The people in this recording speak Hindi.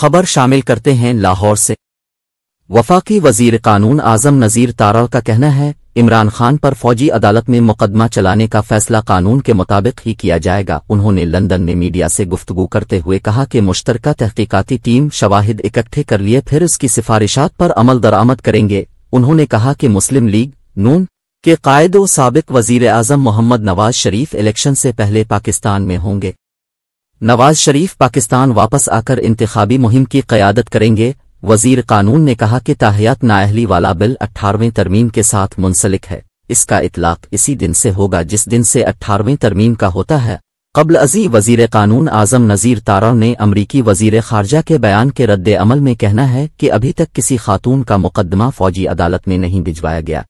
खबर शामिल करते हैं लाहौर से। वफाकी वजीर कानून आजम नज़ीर तारड़ का कहना है, इमरान खान पर फौजी अदालत में मुकदमा चलाने का फैसला कानून के मुताबिक ही किया जाएगा। उन्होंने लंदन में मीडिया से गुफ्तगू करते हुए कहा कि मुश्तरका तहकीकाती टीम शवाहिद इकट्ठे कर लिए फिर उसकी सिफारिशात पर अमल दरामद करेंगे। उन्होंने कहा कि मुस्लिम लीग नून के कायद व साबिक वजीर आजम मोहम्मद नवाज शरीफ इलेक्शन से पहले पाकिस्तान में होंगे। नवाज शरीफ पाकिस्तान वापस आकर इंतखाबी मुहिम की क़यादत करेंगे। वजीर कानून ने कहा कि ताहियात नाअहली वाला बिल 18वीं तरमीम के साथ मुंसलिक है। इसका इतलाक इसी दिन से होगा जिस दिन से 18वीं तरमीम का होता है। क़ब्ल अज़ी वजीर कानून आजम नज़ीर तारड़ ने अमरीकी वजीर ख़ारजा के बयान के रद्द अमल में कहना है कि अभी तक किसी खातून का मुकदमा फौजी अदालत में नहीं भिजवाया गया।